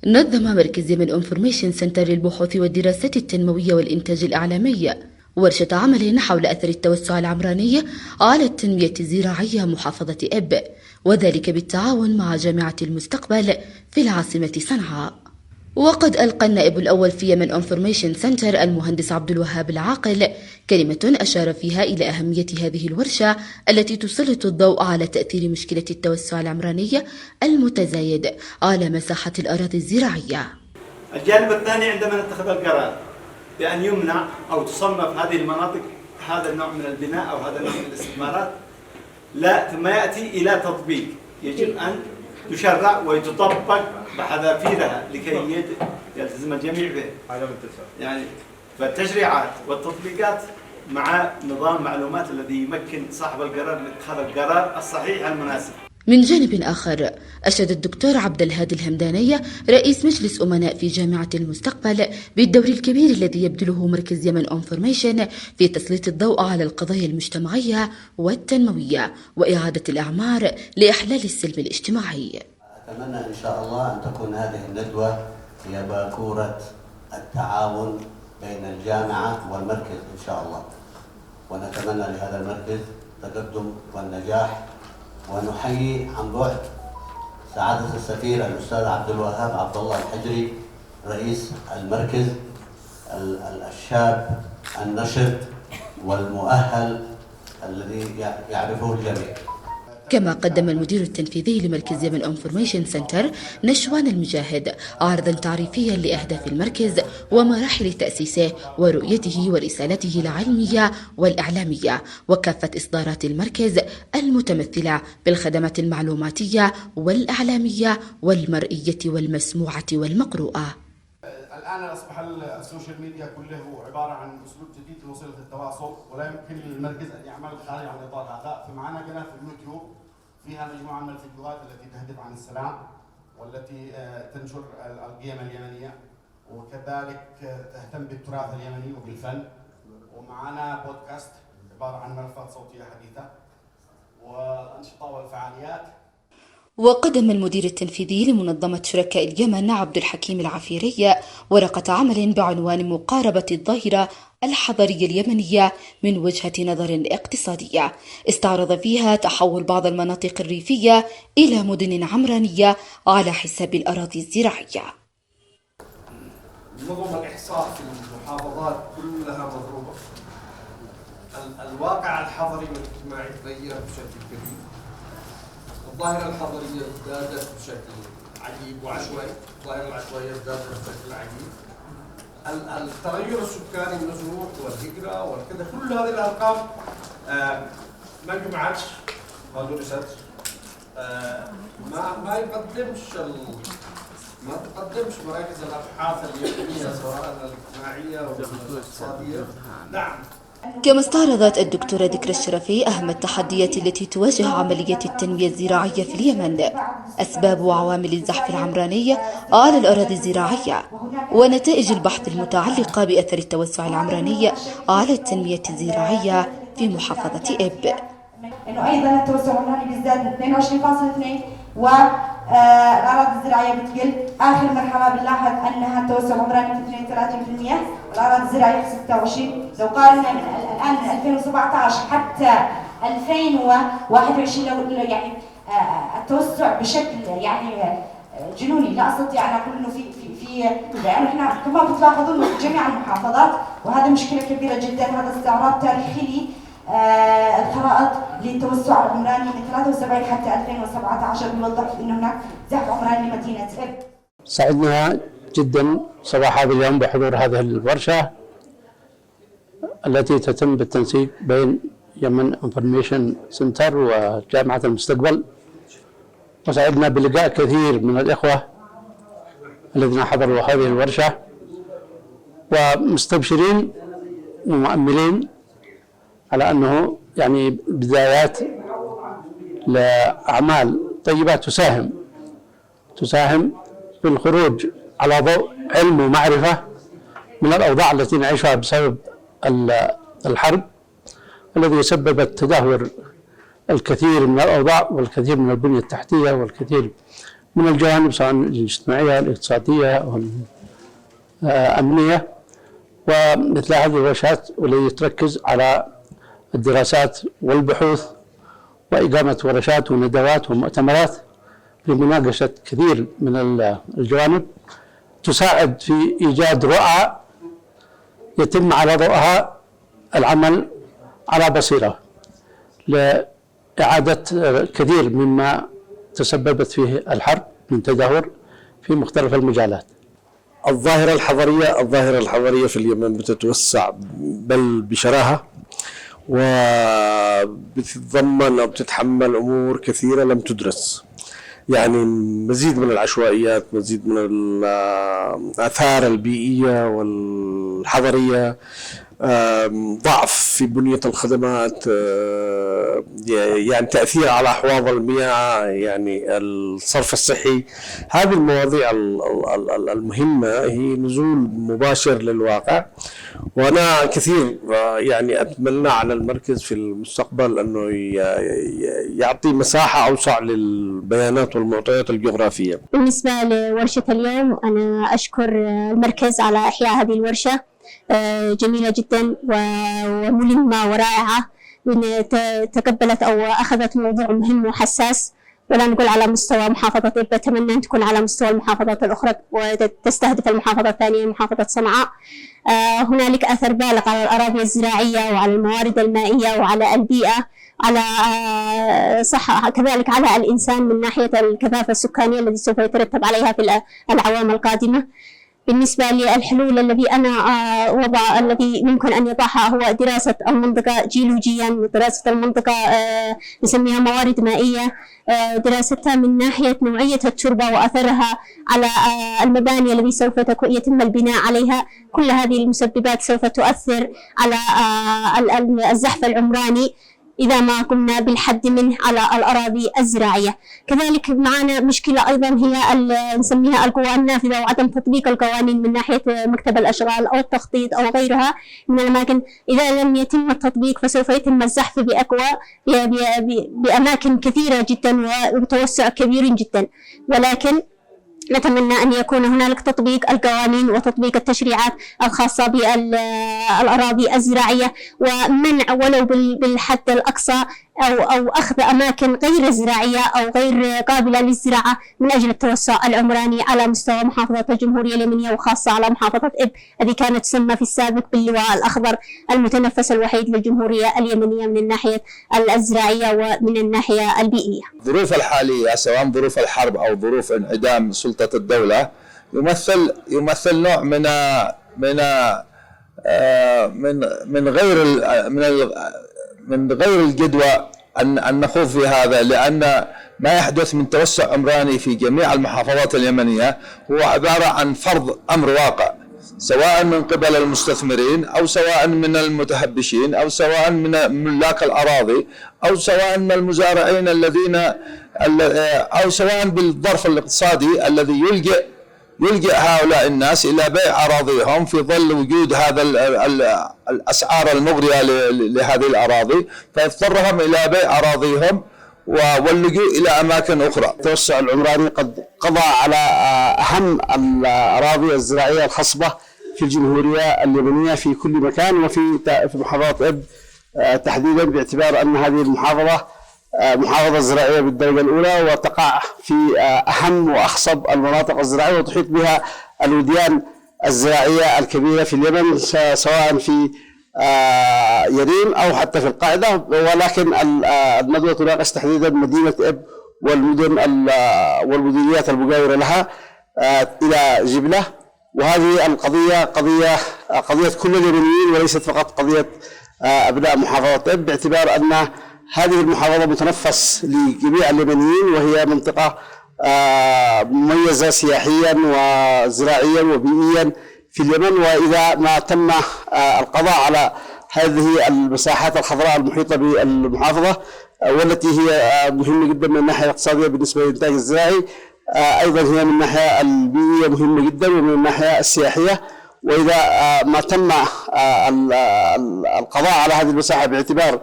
نظم مركز يمن انفورميشن سنتر للبحوث والدراسات التنموية والإنتاج الإعلامي ورشة عمل حول أثر التوسع العمراني على التنمية الزراعية محافظة إب، وذلك بالتعاون مع جامعة المستقبل في العاصمة صنعاء. وقد ألقى النائب الأول في يمن انفورميشن سنتر المهندس عبد الوهاب العاقل كلمة أشار فيها إلى أهمية هذه الورشة التي تسلط الضوء على تأثير مشكلة التوسع العمراني المتزايد على مساحة الأراضي الزراعية. الجانب الثاني عندما نتخذ القرار بأن يمنع أو تصنف هذه المناطق هذا النوع من البناء أو هذا النوع من الاستثمارات، لا ثم يأتي إلى تطبيق، يجب أن تشرع وتطبق بحذافيرها لكي يلتزم الجميع به. يعني فالتشريعات والتطبيقات مع نظام معلومات الذي يمكن صاحب القرار من اتخاذ القرار الصحيح المناسب. من جانب آخر أشاد الدكتور عبد الهادي الهمداني رئيس مجلس أمناء في جامعة المستقبل بالدور الكبير الذي يبذله مركز يمن انفورميشن في تسليط الضوء على القضايا المجتمعية والتنموية وإعادة الأعمار لإحلال السلم الاجتماعي. أتمنى إن شاء الله أن تكون هذه الندوة هي باكورة التعاون بين الجامعة والمركز إن شاء الله، ونتمنى لهذا المركز التقدم والنجاح، ونحيي عن بعد سعادة السفير الأستاذ عبد الوهاب عبد الله الحجري رئيس المركز الشاب النشط والمؤهل الذي يعرفه الجميع. كما قدم المدير التنفيذي لمركز يمن انفورميشن سنتر نشوان المجاهد عرضا تعريفيا لأهداف المركز ومراحل تأسيسه ورؤيته ورسالته العلمية والإعلامية وكافة إصدارات المركز المتمثلة بالخدمات المعلوماتية والإعلامية والمرئية والمسموعة والمقروءة. الآن أصبح السوشيال ميديا كله عبارة عن أسلوب جديد لوسيلة التواصل، ولا يمكن للمركز أن يعمل خارج عن إطار هذا. فمعنا قناة في اليوتيوب فيها مجموعة من الفيديوهات التي تهدف عن السلام والتي تنشر القيم اليمنية وكذلك تهتم بالتراث اليمني وبالفن. ومعنا بودكاست عبارة عن ملفات صوتية حديثة والأنشطة والفعاليات. وقدم المدير التنفيذي لمنظمة شركاء اليمن عبد الحكيم العفيري ورقة عمل بعنوان مقاربة الظاهرة الحضرية اليمنية من وجهة نظر اقتصادية، استعرض فيها تحول بعض المناطق الريفية إلى مدن عمرانية على حساب الأراضي الزراعية. نظم الإحصاء في المحافظات كلها مضروبة. الواقع الحضري والاجتماعي تغير بشكل كبير. الظاهرة الحضرية ازدادت بشكل عجيب وعشوائي، الظاهرة العشوائية ازدادت بشكل عجيب. التغير السكاني النزوح والهجرة والكذا، كل هذه الأرقام ما جمعتش ما درست، ما تقدمش مراكز الأبحاث اليمنية سواء الاجتماعية أو الاقتصادية. نعم. كما استعرضت الدكتورة ذكرى الشرفي أهم التحديات التي تواجه عملية التنمية الزراعية في اليمن، أسباب وعوامل الزحف العمراني على الأراضي الزراعية، ونتائج البحث المتعلقة بأثر التوسع العمراني على التنمية الزراعية في محافظة إب. إنه أيضا التوسع العمراني بيزداد 22.2 والأراضي الزراعية بتقل. آخر مرحلة بنلاحظ أنها التوسع العمراني في 32% والأراضي الزراعية في 26. لو قارنا من الآن من 2017 حتى 2021 لو يعني التوسع بشكل يعني جنوني، لا أستطيع أن أقول إنه في لأنه إحنا كما بتلاحظون في جميع المحافظات، وهذا مشكلة كبيرة جدا. هذا استعراض تاريخي الخرائط للتوسع العمراني من 73 حتى 2017 بيوضح انه هناك زحف عمراني لمدينه إب. سعدنا جدا صباح هذا اليوم بحضور هذه الورشه التي تتم بالتنسيق بين يمن انفورميشن سنتر وجامعه المستقبل، وسعدنا بلقاء كثير من الاخوه الذين حضروا هذه الورشه ومستبشرين ومؤملين على أنه يعني بدايات لأعمال طيبة تساهم بالخروج على ضوء علم ومعرفة من الأوضاع التي نعيشها بسبب الحرب الذي سببت تدهور الكثير من الأوضاع والكثير من البنية التحتية والكثير من الجوانب سواء الاجتماعية الاقتصادية والأمنية. ومثل هذه الورشات والتي تركز على الدراسات والبحوث وإقامة ورشات وندوات ومؤتمرات لمناقشة كثير من الجوانب تساعد في إيجاد رؤى يتم على ضوءها العمل على بصيرة لإعادة كثير مما تسببت فيه الحرب من تدهور في مختلف المجالات. الظاهرة الحضرية في اليمن بتتوسع بل بشراهة، وبتتضمن أو بتتحمل أمور كثيرة لم تدرس، يعني مزيد من العشوائيات، مزيد من الآثار البيئية والحضرية، ضعف في بنية الخدمات، يعني تأثير على أحواض المياه، يعني الصرف الصحي. هذه المواضيع المهمة هي نزول مباشر للواقع، وأنا كثير يعني أتمنى على المركز في المستقبل أنه يعطي مساحة أوسع للبيانات والمعطيات الجغرافية. بالنسبة لورشة اليوم أنا أشكر المركز على إحياء هذه الورشة، جميلة جدا وملمة ورائعة، تقبلت أو أخذت موضوع مهم وحساس، ولا نقول على مستوى محافظة إبا، أتمنى أن تكون على مستوى المحافظات الأخرى وتستهدف المحافظة الثانية محافظة صنعاء. هنالك أثر بالغ على الأراضي الزراعية وعلى الموارد المائية وعلى البيئة، على صحة، كذلك على الإنسان من ناحية الكثافة السكانية التي سوف يترتب عليها في الأعوام القادمة. بالنسبة للحلول الذي ممكن أن يضعها هو دراسة المنطقة جيولوجيا، ودراسة المنطقة نسميها موارد مائية، دراستها من ناحية نوعية التربة وأثرها على المباني التي سوف يتم البناء عليها. كل هذه المسببات سوف تؤثر على الزحف العمراني إذا ما قمنا بالحد منه على الأراضي الزراعية. كذلك معنا مشكلة أيضا هي نسميها القوى النافذة وعدم تطبيق القوانين من ناحية مكتب الأشغال أو التخطيط أو غيرها من الأماكن. إذا لم يتم التطبيق فسوف يتم الزحف بأماكن كثيرة جدا وبتوسع كبير جدا، ولكن نتمنى أن يكون هنالك تطبيق القوانين وتطبيق التشريعات الخاصة بالأراضي الزراعية، ومنع ولو بالحد الأقصى أو أخذ أماكن غير زراعية أو غير قابلة للزراعة من أجل التوسع العمراني على مستوى محافظة الجمهورية اليمنية، وخاصة على محافظة إب التي كانت تسمى في السابق باللواء الأخضر، المتنفس الوحيد للجمهورية اليمنية من الناحية الزراعية ومن الناحية البيئية. الظروف الحالية سواء ظروف الحرب أو ظروف انعدام سلطة الدولة يمثل نوع من غير الجدوى أن نخوض في هذا، لأن ما يحدث من توسع عمراني في جميع المحافظات اليمنية هو عبارة عن فرض أمر واقع، سواء من قبل المستثمرين أو سواء من المتهبشين أو سواء من ملاك الأراضي أو سواء من المزارعين أو سواء بالظرف الاقتصادي الذي يلجئ هؤلاء الناس إلى بيع أراضيهم في ظل وجود هذا الأسعار المغرية لهذه الأراضي، فيضطرهم إلى بيع أراضيهم واللجوء إلى أماكن أخرى. التوسع العمراني قد قضى على أهم الأراضي الزراعية الخصبة في الجمهورية اليمنية في كل مكان، وفي محافظة إب تحديدا، باعتبار أن هذه المحافظة محافظة زراعية بالدرجة الأولى وتقع في أهم وأخصب المناطق الزراعية وتحيط بها الوديان الزراعية الكبيرة في اليمن، سواء في يريم أو حتى في القاعدة. ولكن الندوة تناقش تحديدا مدينة إب والمدن والمديريات المجاورة لها إلى جبلة، وهذه القضية قضية كل اليمنيين وليست فقط قضية أبناء محافظة إب، باعتبار أن هذه المحافظة متنفس لجميع اليمنيين، وهي منطقة مميزة سياحيا وزراعيا وبيئيا في اليمن. وإذا ما تم القضاء على هذه المساحات الخضراء المحيطة بالمحافظة، والتي هي مهمة جدا من الناحية الاقتصادية بالنسبة للإنتاج الزراعي، أيضا هي من الناحية البيئية مهمة جدا ومن الناحية السياحية. وإذا ما تم القضاء على هذه المساحة باعتبار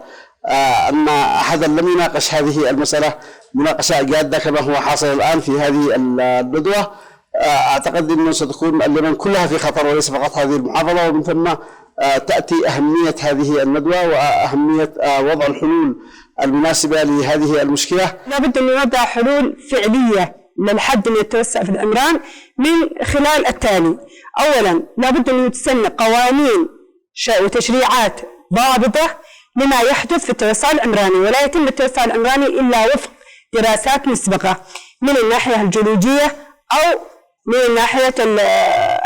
أن أحدا لم يناقش هذه المسألة مناقشة جادة كما هو حاصل الآن في هذه الندوة. أعتقد أنه ستكون اليمن كلها في خطر وليس فقط هذه المحافظة، ومن ثم تأتي أهمية هذه الندوة وأهمية وضع الحلول المناسبة لهذه المشكلة. لابد أن نوضع حلول فعلية للحد من التوسع في العمران من خلال التالي: أولا لابد أن تسن قوانين وتشريعات ضابطة لما يحدث في التوسع العمراني، ولا يتم التوسع العمراني إلا وفق دراسات مسبقة من الناحية الجيولوجية أو من ناحية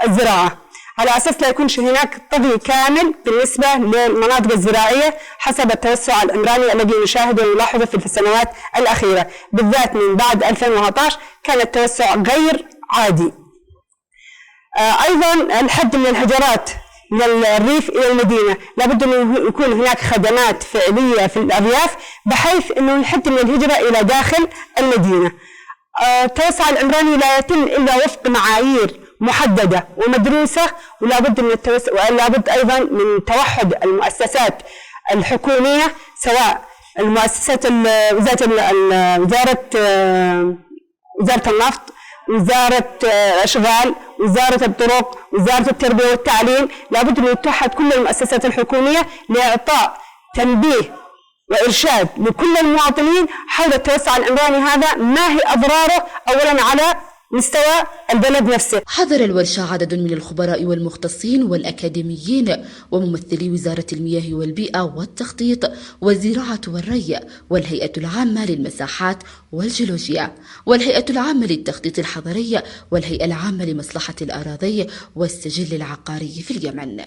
الزراعة، على أساس لا يكون هناك طغي كامل بالنسبة للمناطق الزراعية حسب التوسع العمراني الذي نشاهده ونلاحظه في السنوات الأخيرة، بالذات من بعد 2011 كان التوسع غير عادي. أيضا الحد من الهجرات من الريف إلى المدينة، لابد أن يكون هناك خدمات فعلية في الأرياف بحيث أنه الحد من الهجرة إلى داخل المدينة. التوسع العمراني لا يتم إلا وفق معايير محددة ومدروسة، ولابد من ولابد أيضا من توحد المؤسسات الحكومية، سواء المؤسسات وزارة النفط، وزارة الأشغال، وزارة الطرق، وزارة التربية والتعليم. لابد من يتحد كل المؤسسات الحكومية لإعطاء تنبيه وإرشاد لكل المواطنين حول التوسع العمراني هذا، ما هي أضراره أولا على مستوى البلد نفسه. حضر الورشة عدد من الخبراء والمختصين والأكاديميين وممثلي وزارة المياه والبيئة والتخطيط والزراعة والري والهيئة العامة للمساحات والجيولوجيا والهيئة العامة للتخطيط الحضري والهيئة العامة لمصلحة الأراضي والسجل العقاري في اليمن.